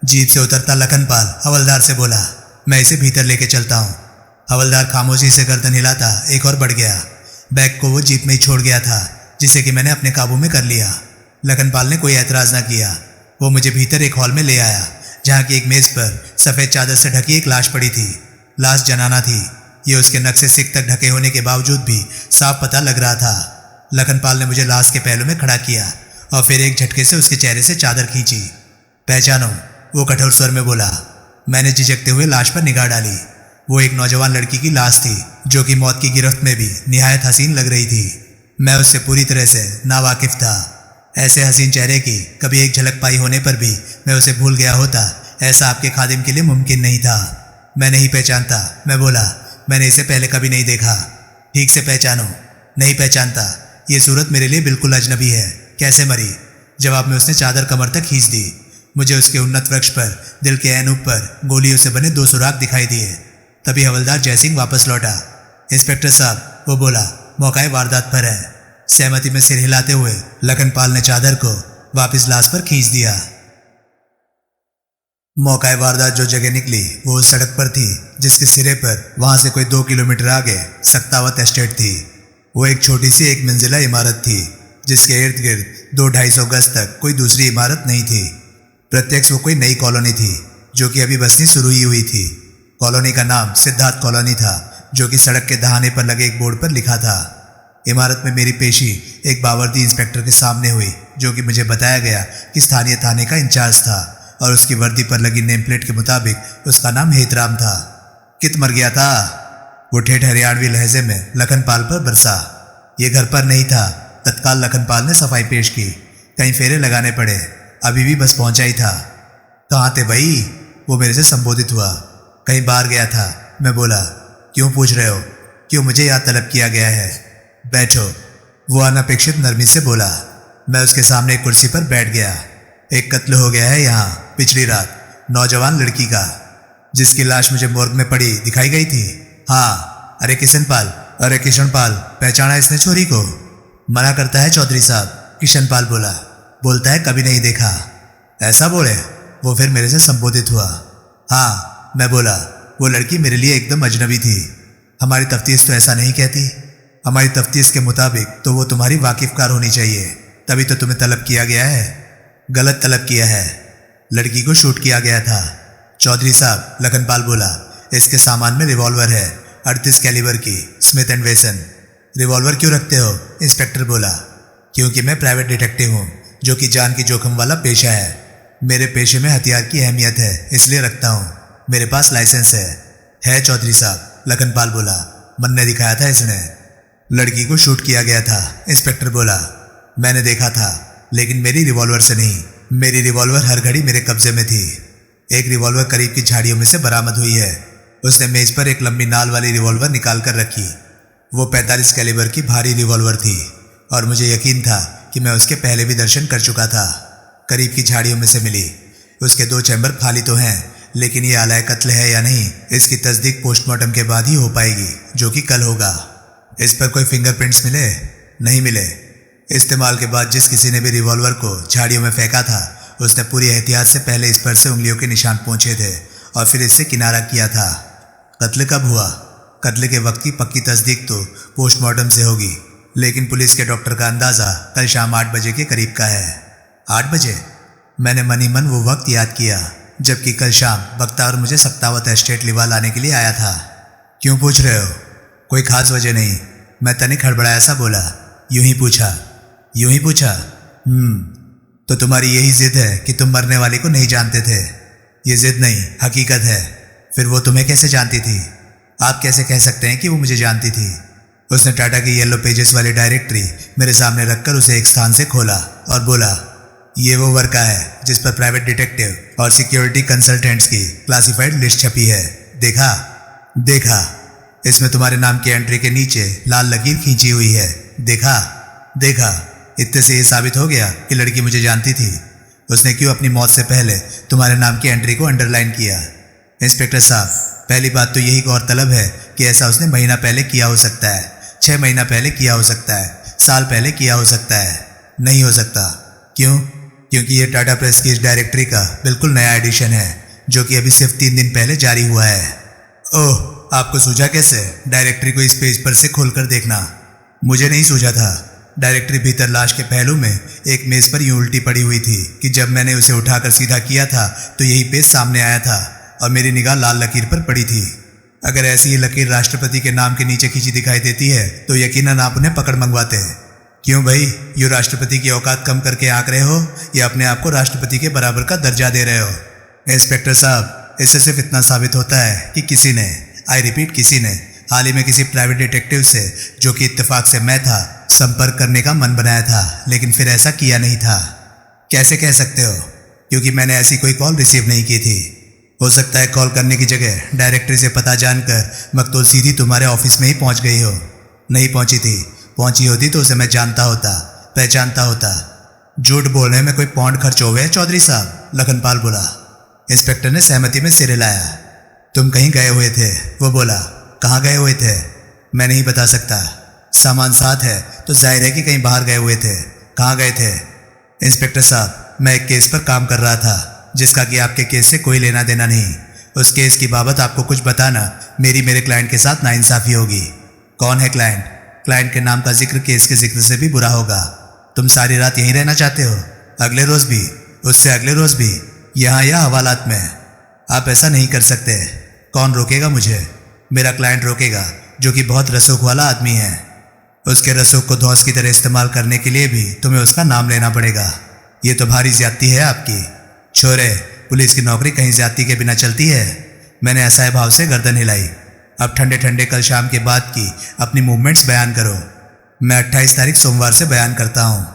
जीप से उतरता लखनपाल हवलदार से बोला, मैं इसे भीतर लेके चलता हूँ। हवलदार खामोशी से गर्दन हिलाता एक और बढ़ गया। बैग को वो जीप में ही छोड़ गया था, जिसे कि मैंने अपने काबू में कर लिया। लखनपाल ने कोई ऐतराज न किया। वो मुझे भीतर एक हॉल में ले आया, जहाँ की एक मेज पर सफ़ेद चादर से ढकी एक लाश पड़ी थी। लाश जनाना थी। ये उसके नक से सिक तक ढके होने के बावजूद भी साफ पता लग रहा था। लखनपाल ने मुझे लाश के पहलू में खड़ा किया और फिर एक झटके से उसके चेहरे से चादर खींची। पहचानो, वो कठोर स्वर में बोला। मैंने झिझकते हुए लाश पर निगाह डाली। वो एक नौजवान लड़की की लाश थी, जो कि मौत की गिरफ्त में भी निहायत हसीन लग रही थी। मैं उससे पूरी तरह से नावाकिफ था। ऐसे हसीन चेहरे की कभी एक झलक पाई होने पर भी मैं उसे भूल गया होता, ऐसा आपके खादिम के लिए मुमकिन नहीं था। मैं नहीं पहचानता, मैं बोला। मैंने इसे पहले कभी नहीं देखा। ठीक से पहचानो। नहीं पहचानता। ये सूरत मेरे लिए बिल्कुल अजनबी है। कैसे मरी? जवाब में उसने चादर कमर तक खींच दी। मुझे उसके उन्नत वृक्ष पर दिल के ऐन ऊपर गोलियों से बने 2 सुराख दिखाई दिए। तभी हवलदार जयसिंह वापस लौटा। इंस्पेक्टर साहब, वो बोला, मौका वारदात पर है। सहमति में सिर हिलाते हुए लखनपाल ने चादर को वापस लाश पर खींच दिया। मौका वारदात जो जगह निकली वो उस सड़क पर थी, जिसके सिरे पर वहां से कोई 2 किलोमीटर आगे सक्तावत एस्टेट थी। वो एक छोटी सी 1 मंजिला इमारत थी, जिसके इर्द गिर्द 200-250 गज तक कोई दूसरी इमारत नहीं थी। प्रत्यक्ष वो कोई नई कॉलोनी थी, जो कि अभी बसनी शुरू ही हुई थी। कॉलोनी का नाम सिद्धार्थ कॉलोनी था, जो कि सड़क के दहाने पर लगे एक बोर्ड पर लिखा था। इमारत में मेरी पेशी एक बावर्दी इंस्पेक्टर के सामने हुई, जो कि मुझे बताया गया कि स्थानीय थाने का इंचार्ज था और उसकी वर्दी पर लगी नेम प्लेट के मुताबिक उसका नाम हेतराम था। कित मर गया था? वो ठेठ हरियाणवी लहजे में लखनपाल पर बरसा। ये घर पर नहीं था। तत्काल लखनपाल ने सफाई पेश की। कहीं फेरे लगाने पड़े, अभी भी बस पहुंचा ही था। कहाँ थे भाई? वो मेरे से संबोधित हुआ। कहीं बाहर गया था, मैं बोला। क्यों पूछ रहे हो? क्यों मुझे याद तलब किया गया है? बैठो, वो अनपेक्षित नरमी से बोला। मैं उसके सामने एक कुर्सी पर बैठ गया। एक कत्ल हो गया है यहाँ पिछली रात, नौजवान लड़की का, जिसकी लाश मुझे मोर्ग में पड़ी दिखाई गई थी। हाँ, अरे किशनपाल, अरे किशनपाल, पहचाना इसने छोरी को? मना करता है चौधरी साहब, किशनपाल बोला। बोलता है कभी नहीं देखा। ऐसा बोले? वो फिर मेरे से संबोधित हुआ। हाँ, मैं बोला। वो लड़की मेरे लिए एकदम अजनबी थी। हमारी तफ्तीश तो ऐसा नहीं कहती। हमारी तफ्तीश के मुताबिक तो वो तुम्हारी वाकिफकार होनी चाहिए, तभी तो तुम्हें तलब किया गया है। गलत तलब किया है। लड़की को शूट किया गया था। चौधरी साहब, लखनपाल बोला, इसके सामान में रिवॉल्वर है, 38 कैलिबर की स्मिथ एंड वेसन। रिवॉल्वर क्यों रखते हो? इंस्पेक्टर बोला। क्योंकि मैं प्राइवेट डिटेक्टिव हूँ, जो कि जान की जोखिम वाला पेशा है। मेरे पेशे में हथियार की अहमियत है, इसलिए रखता हूँ। मेरे पास लाइसेंस है चौधरी साहब, लखनपाल बोला। मन ने दिखाया था इसने। लड़की को शूट किया गया था, इंस्पेक्टर बोला। मैंने देखा था, लेकिन मेरी रिवॉल्वर से नहीं। मेरी रिवॉल्वर हर घड़ी मेरे कब्जे में थी। एक रिवॉल्वर करीब की झाड़ियों में से बरामद हुई है। उसने मेज पर एक लंबी नाल वाली रिवॉल्वर निकाल कर रखी। वो 45 कैलिबर की भारी रिवॉल्वर थी और मुझे यकीन था कि मैं उसके पहले भी दर्शन कर चुका था। करीब की झाड़ियों में से मिली। उसके 2 चैम्बर खाली तो हैं, लेकिन ये आलय कत्ल है या नहीं, इसकी तस्दीक पोस्टमार्टम के बाद ही हो पाएगी, जो कि कल होगा। इस पर कोई फिंगरप्रिंट्स मिले? नहीं मिले। इस्तेमाल के बाद जिस किसी ने भी रिवॉल्वर को झाड़ियों में फेंका था, उसने पूरी एहतियात से पहले इस पर से उंगलियों के निशान पहुंचे थे और फिर इससे किनारा किया था। कत्ल कब हुआ? कत्ल के वक्त की पक्की तस्दीक तो पोस्टमार्टम से होगी, लेकिन पुलिस के डॉक्टर का अंदाज़ा कल शाम 8 बजे के करीब का है। 8 बजे? मैंने मनी मन वो वक्त याद किया, जबकि कल शाम बख्तावर मुझे सक्तावत एस्टेट लिवा लाने के लिए आया था। क्यों पूछ रहे हो? कोई खास वजह नहीं। मैं तनिक हड़बड़ाया सा बोला। यूं ही पूछा? यूं ही पूछा? तो तुम्हारी यही जिद है कि तुम मरने वाले को नहीं जानते थे? ये जिद नहीं, हकीकत है। फिर वो तुम्हें कैसे जानती थी? आप कैसे कह सकते हैं कि वो मुझे जानती थी? उसने टाटा की येलो पेजेस वाली डायरेक्टरी मेरे सामने रखकर उसे एक स्थान से खोला और बोला, ये वो वर्का है जिस पर प्राइवेट डिटेक्टिव और सिक्योरिटी कंसल्टेंट्स की क्लासिफाइड लिस्ट छपी है। देखा? देखा। इसमें तुम्हारे नाम की एंट्री के नीचे लाल लकीर खींची हुई है। देखा? देखा? इतने से ये साबित हो गया कि लड़की मुझे जानती थी। उसने क्यों अपनी मौत से पहले तुम्हारे नाम की एंट्री को अंडरलाइन किया? इंस्पेक्टर साहब, पहली बात तो यही गौरतलब है कि ऐसा उसने महीना पहले किया हो सकता है, 6 महीना पहले किया हो सकता है, साल पहले किया हो सकता है। नहीं हो सकता। क्यों? क्योंकि ये टाटा प्रेस की इस डायरेक्टरी का बिल्कुल नया एडिशन है जो कि अभी सिर्फ 3 दिन पहले जारी हुआ है। ओह, आपको सूझा कैसे? डायरेक्टरी को इस पेज पर से खोलकर देखना। मुझे नहीं सूझा था। डायरेक्टरी भीतर लाश के पहलू में एक मेज पर यूं उल्टी पड़ी हुई थी कि जब मैंने उसे उठाकर सीधा किया था तो यही पेज सामने आया था और मेरी निगाह लाल लकीर पर पड़ी थी। अगर ऐसी ही लकीर राष्ट्रपति के नाम के नीचे खींची दिखाई देती है तो यकीनन आप उन्हें पकड़ मंगवाते। क्यों भाई, यूं राष्ट्रपति की औकात कम करके आंक रहे हो या अपने आप को राष्ट्रपति के बराबर का दर्जा दे रहे हो? इंस्पेक्टर साहब, इससे सिर्फ इतना साबित होता है कि किसी ने, आई रिपीट किसी ने, हाल ही में किसी प्राइवेट डिटेक्टिव से, जो कि इत्तेफाक से मैं था, संपर्क करने का मन बनाया था, लेकिन फिर ऐसा किया नहीं था। कैसे कह सकते हो? क्योंकि मैंने ऐसी कोई कॉल रिसीव नहीं की थी। हो सकता है कॉल करने की जगह डायरेक्टरी से पता जानकर मकतूल सीधी तुम्हारे ऑफिस में ही पहुंच गई हो। नहीं पहुंची थी। पहुंची होती तो उसे मैं जानता होता, पहचानता होता। झूठ बोलने में कोई पौंड खर्च हो गए चौधरी साहब, लखनपाल बोला। इंस्पेक्टर ने सहमति में सिर हिलाया। तुम कहीं गए हुए थे? वो बोला। कहाँ गए हुए थे? मैं नहीं बता सकता। सामान साथ है तो जाहिर है कि कहीं बाहर गए हुए थे। कहाँ गए थे? इंस्पेक्टर साहब, मैं एक केस पर काम कर रहा था जिसका कि आपके केस से कोई लेना देना नहीं। उस केस की बाबत आपको कुछ बताना मेरे क्लाइंट के साथ नाइंसाफी होगी। कौन है क्लाइंट? क्लाइंट के नाम का जिक्र केस के जिक्र से भी बुरा होगा। तुम सारी रात यहीं रहना चाहते हो? अगले रोज भी? उससे अगले रोज भी? यहाँ या हवालात में? आप ऐसा नहीं कर सकते। कौन रोकेगा मुझे? मेरा क्लाइंट रोकेगा, जो कि बहुत रसूख वाला आदमी है। उसके रसूख को धौस की तरह इस्तेमाल करने के लिए भी तुम्हें उसका नाम लेना पड़ेगा। ये तो भारी ज्यादती है आपकी। छोरे, पुलिस की नौकरी कहीं ज्यादती के बिना चलती है? मैंने असहाय भाव से गर्दन हिलाई। अब ठंडे ठंडे कल शाम के बाद की अपनी मूवमेंट्स बयान करो। मैं 28 तारीख सोमवार से बयान करता हूँ।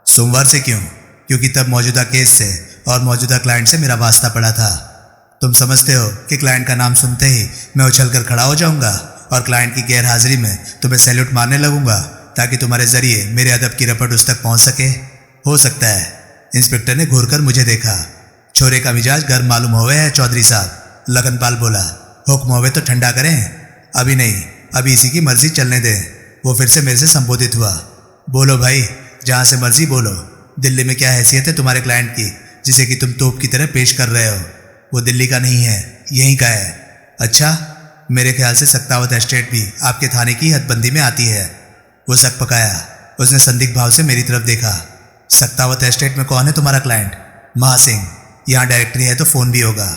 सोमवार से क्यों? क्योंकि तब मौजूदा केस से और मौजूदा क्लाइंट से मेरा वास्ता पड़ा था। तुम समझते हो कि क्लाइंट का नाम सुनते ही मैं उछलकर खड़ा हो जाऊंगा और क्लाइंट की गैर हाजिरी में तुम्हें सैल्यूट मारने लगूंगा ताकि तुम्हारे जरिए मेरे अदब की रपट उस तक पहुंच सके? हो सकता है। इंस्पेक्टर ने घूरकर मुझे देखा। छोरे का मिजाज गर्म मालूम हो गया है चौधरी साहब, लखनपाल बोला। हुक्म होवे तो ठंडा करें। अभी नहीं, अभी इसी की मर्जी चलने दें। वो फिर से मेरे से संबोधित हुआ। बोलो भाई, जहां से मर्जी बोलो। दिल्ली में क्या हैसियत है तुम्हारे क्लाइंट की जिसे कि तुम तोप की तरह पेश कर रहे हो? वो दिल्ली का नहीं है, यहीं का है। अच्छा, मेरे ख्याल से सक्तावत एस्टेट भी आपके थाने की हदबंदी में आती है। वो शक पकाया। उसने संदिग्ध भाव से मेरी तरफ देखा। सक्तावत एस्टेट में कौन है तुम्हारा क्लाइंट? महासिंह। यहाँ डायरेक्टरी है तो फोन भी होगा।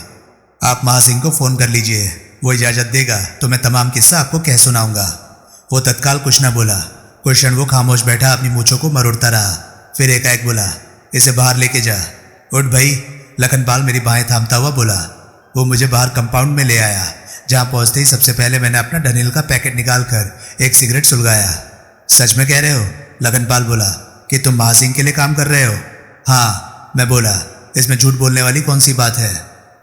आप महासिंह को फोन कर लीजिए, वो इजाजत देगा तो मैं तमाम किस्सा आपको कह सुनाऊंगा। वो तत्काल कुछ न बोला। कुछ क्षण वो खामोश बैठा अपनी मूंछों को मरोड़ता रहा। फिर एकाएक बोला, इसे बाहर लेके जा। उठ भाई, लखनपाल मेरी बाहें थामता हुआ बोला। वो मुझे बाहर कंपाउंड में ले आया, जहां पहुंचते ही सबसे पहले मैंने अपना डनील का पैकेट निकालकर एक सिगरेट सुलगाया। सच में कह रहे हो? लखनपाल बोला। कि तुम महासिंह के लिए काम कर रहे हो? हाँ, मैं बोला। इसमें झूठ बोलने वाली कौन सी बात है?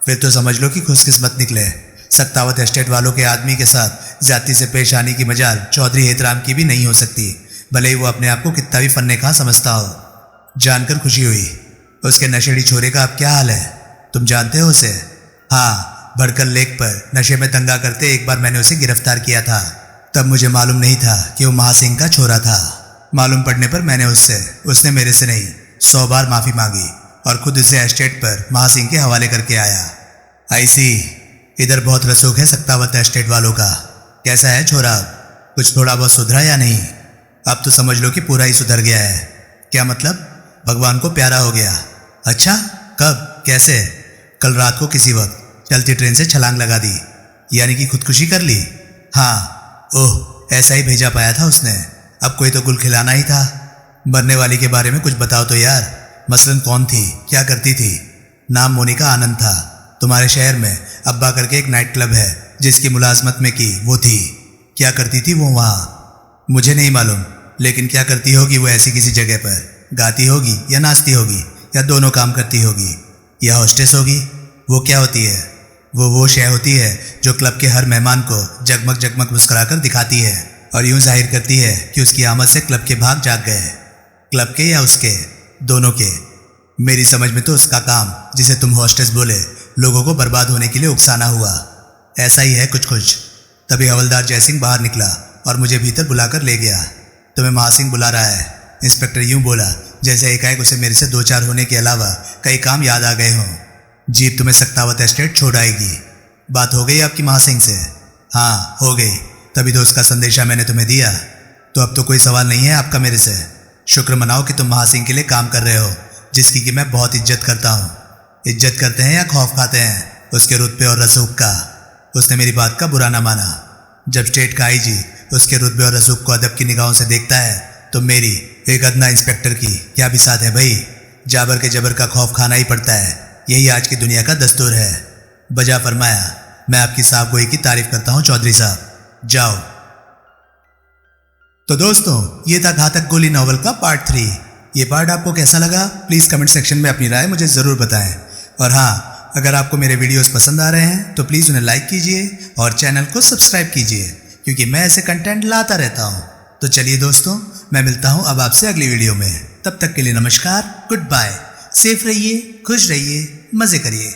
फिर तो समझ लो कि खुशकिस्मत निकले। सक्तावत एस्टेट वालों के आदमी के साथ ज्यादती से पेश आने की मजाल चौधरी हेतराम की भी नहीं हो सकती, भले ही वो अपने आप को कितना भी फन्ने खा समझता हो। जानकर खुशी हुई। उसके नशेड़ी छोरे का अब क्या हाल है? तुम जानते हो उसे? हाँ, भड़कल लेक पर नशे में दंगा करते एक बार मैंने उसे गिरफ्तार किया था। तब मुझे मालूम नहीं था कि वो महासिंह का छोरा था। मालूम पड़ने पर मैंने उसने मेरे से नहीं 100 बार माफी मांगी और खुद इसे एस्टेट पर महासिंह के हवाले करके आया। आई सी, इधर बहुत रसूख है सक्तावत एस्टेट वालों का। कैसा है छोरा? कुछ थोड़ा बहुत सुधरा या नहीं? अब तो समझ लो कि पूरा ही सुधर गया है। क्या मतलब? भगवान को प्यारा हो गया। अच्छा, कब? कैसे? कल रात को किसी वक्त चलती ट्रेन से छलांग लगा दी। यानी कि खुदकुशी कर ली? हाँ। ओह, ऐसा ही भेजा पाया था उसने। अब कोई तो गुल खिलाना ही था। मरने वाली के बारे में कुछ बताओ तो यार। मसलन कौन थी, क्या करती थी? नाम मोनिका आनंद था। तुम्हारे शहर में अब्बा करके एक नाइट क्लब है जिसकी मुलाजमत में की वो थी। क्या करती थी वो वहाँ? मुझे नहीं मालूम, लेकिन क्या करती होगी वो ऐसी किसी जगह पर? गाती होगी या नाचती होगी या दोनों काम करती होगी? या होस्टेस होगी? वो क्या होती है? वो शय होती है जो क्लब के हर मेहमान को जगमग जगमग मुस्कुराकर दिखाती है और यूं जाहिर करती है कि उसकी आमद से क्लब के भाग जाग गए। क्लब के या उसके, दोनों के। मेरी समझ में तो उसका काम, जिसे तुम हॉस्टेस बोले, लोगों को बर्बाद होने के लिए उकसाना हुआ। ऐसा ही है कुछ कुछ। तभी हवलदार जयसिंह बाहर निकला और मुझे भीतर बुलाकर ले गया। तुम्हें महासिंह बुला रहा है, इंस्पेक्टर यूं बोला जैसे एकाएक उसे मेरे से दो चार होने के अलावा कई काम याद आ गए हों। जीप तुम्हें सक्तावत एस्टेट छोड़ आएगी। बात हो गई आपकी महासिंह से? हाँ हो गई, तभी तो उसका संदेशा मैंने तुम्हें दिया। तो अब तो कोई सवाल नहीं है आपका मेरे से। शुक्र मनाओ कि तुम महासिंह के लिए काम कर रहे हो, जिसकी कि मैं बहुत इज्जत करता हूँ। इज्जत करते हैं या खौफ खाते हैं उसके रुतबे और रसूख का? उसने मेरी बात का बुरा ना माना। जब स्टेट का आईजी उसके रुतबे और रसूख को अदब की निगाहों से देखता है तो मेरी, एक अदना इंस्पेक्टर की, क्या बिसात है भाई। जाबर के जबर का खौफ खाना ही पड़ता है, यही आज की दुनिया का दस्तूर है। बजा फरमाया। मैं आपकी साफ गोई की तारीफ करता हूँ चौधरी साहब, जाओ। तो दोस्तों, ये था घातक गोली नॉवल का पार्ट 3। ये पार्ट आपको कैसा लगा प्लीज़ कमेंट सेक्शन में अपनी राय मुझे ज़रूर बताएं। और हाँ, अगर आपको मेरे वीडियोस पसंद आ रहे हैं तो प्लीज़ उन्हें लाइक कीजिए और चैनल को सब्सक्राइब कीजिए, क्योंकि मैं ऐसे कंटेंट लाता रहता हूँ। तो चलिए दोस्तों, मैं मिलता हूँ अब आपसे अगली वीडियो में। तब तक के लिए नमस्कार, गुड बाय। सेफ रहिए, खुश रहिए, मज़े करिए।